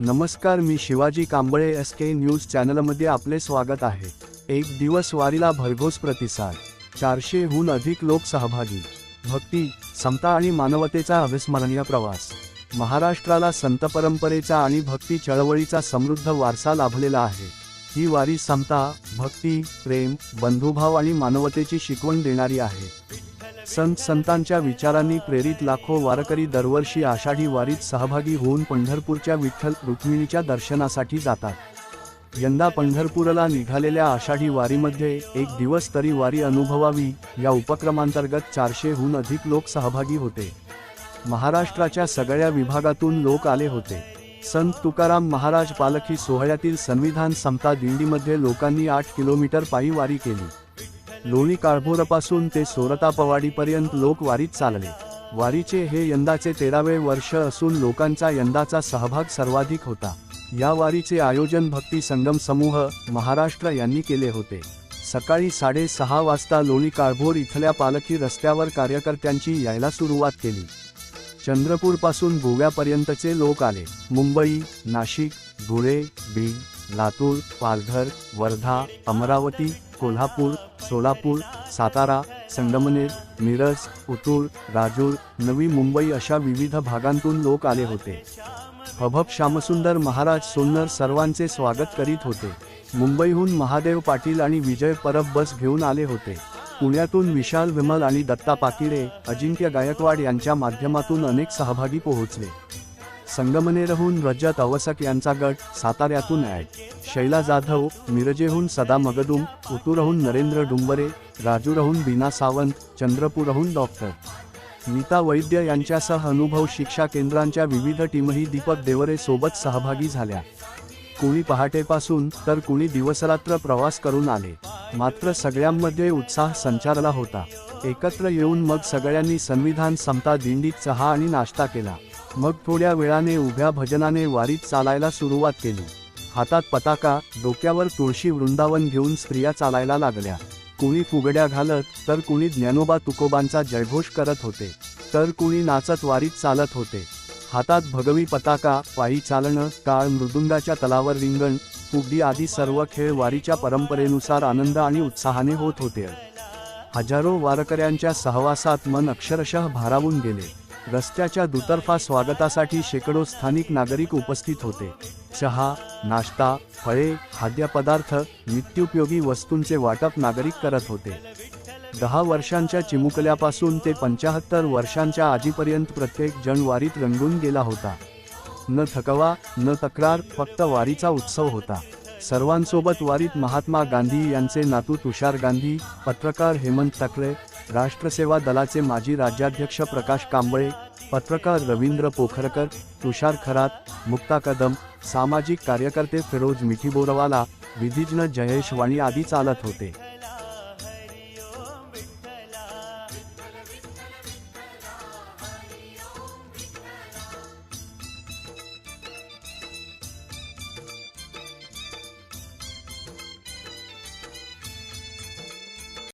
नमस्कार, मी Shivaji Kamble. SK news चॅनलमध्ये आपले स्वागत आहे. एक दिवस वारीला भरघोस प्रतिसाद, 400हून अधिक लोक सहभागी. भक्ती, समता आणि मानवतेचा अविस्मरणीय प्रवास. महाराष्ट्राला संत परंपरेचा आणि भक्ती चळवळीचा समृद्ध वारसा लाभलेला आहे. ही वारी समता, भक्ती, प्रेम, बंधुभाव आणि मानवतेची शिकवण देणारी आहे. संतांच्या विचारांनी प्रेरित लाखो वारकरी दरवर्षी आषाढी वारीत सहभागी होऊन पंढरपूरच्या विठ्ठल रुक्मिणीच्या दर्शनासाठी जातात. यंदा पंढरपूरला निघालेल्या आषाढी वारीमध्ये एक दिवस तरी वारी अनुभवावी या उपक्रमांतर्गत 400हून अधिक लोक सहभागी होते. महाराष्ट्राच्या सगळ्या विभागातून लोक आले होते. संत तुकाराम महाराज पालखी सोहळ्यातील संविधान समता दिंडीमध्ये लोकांनी 8 किलोमीटर पायी वारी केली. लोणी काळभोरपासून ते सोरतापवाडीपर्यंत लोक वारीत चालले. वारीचे हे यंदाचे 13वे वर्ष असून लोकांचा यंदाचा सहभाग सर्वाधिक होता. या वारीचे आयोजन भक्ती संगम समूह महाराष्ट्र यांनी केले होते. सकाळी 6:30 वाजता लोणी काळभोर इथल्या पालखी रस्त्यावर कार्यकर्त्यांची यायला सुरुवात केली. चंद्रपूरपासून गोव्यापर्यंतचे लोक आले. मुंबई, नाशिक, धुळे, बीड, लातूर, पालघर, वर्धा, अमरावती, कोल्हापूर, सोलापूर, सातारा, संगमनेर, मिरज, उतूर, राजूर, नवी मुंबई अशा विविध भागांतून लोक आले होते. हभप श्यामसुंदर महाराज सोन्नर सर्वांचे स्वागत करीत होते. मुंबईहून महादेव पाटील आणि विजय परब बस घेऊन आले होते. पुण्यातून विशाल विमल आणि दत्ता पाकिडे, अजिंक्य गायकवाड यांच्या माध्यमातून अनेक सहभागी पोहोचले. संगमनेरहून रजत अवसक यांचा गट, साताऱ्यातून शैला जाधव, मिरजेहून सदा मगदूम, उतूरहून नरेंद्र डुंबरे, राजूरहून बीना सावंत, चंद्रपूरहून डॉक्टर नीता वैद्य यांच्यासह अनुभव शिक्षा केंद्रांच्या विविध टीमही दीपक देवरे सोबत सहभागी झाल्या. कुणी पहाटेपासून तर कुणी दिवसरात्र प्रवास करून आले. मात्र सगळ्यांमध्ये उत्साह संचारला होता. एकत्र येऊन मग सगळ्यांनी संविधान समता दिंडीत चहा आणि नाश्ता केला. मग थोड्या वेळाने उभ्या भजनाने वारीत चालायला सुरुवात केली. हातात पताका, डोक्यावर तुळशी वृंदावन घेऊन स्त्रिया चालायला लागल्या. कुणी फुगड्या घालत तर कुणी ज्ञानोबा तुकोबांचा जयघोष करत होते, तर कुणी नाचत वारीत चालत होते. हातात भगवी पताका, पायी चालणं, टाळ मृदुंगाच्या तलावर रिंगण, फुगडी आदी सर्व खेळ वारीच्या परंपरेनुसार आनंद आणि उत्साहाने होत होते. हजारो वारकऱ्यांच्या सहवासात मन अक्षरशः भारावून गेले. रस्त्याच्या दुतर्फा स्वागतासाठी शेकडो स्थानिक नागरिक उपस्थित होते. चहा, नाश्ता, फळे, खाद्यपदार्थ, नित्योपयोगी वस्तूंचे वाटप नागरिक करत होते. 10 वर्षांच्या चिमुकल्यापासून ते 75 वर्षांच्या आजीपर्यंत प्रत्येक जण वारीत रंगून गेला होता. न थकवा, न तक्रार, फक्त वारीचा उत्सव होता. सर्वांसोबत वारीत महात्मा गांधी यांचे नातू तुषार गांधी, पत्रकार हेमंत तकळे, राष्ट्रसेवा दलाचे माजी राज्याध्यक्ष प्रकाश कांबळे, पत्रकार रवींद्र पोखरकर, तुषार खरात, मुक्ता कदम, सामाजिक कार्यकर्ते फिरोज मिठी बोरवाला, विधिज्ञ जयेश वाणी आदी चालत होते.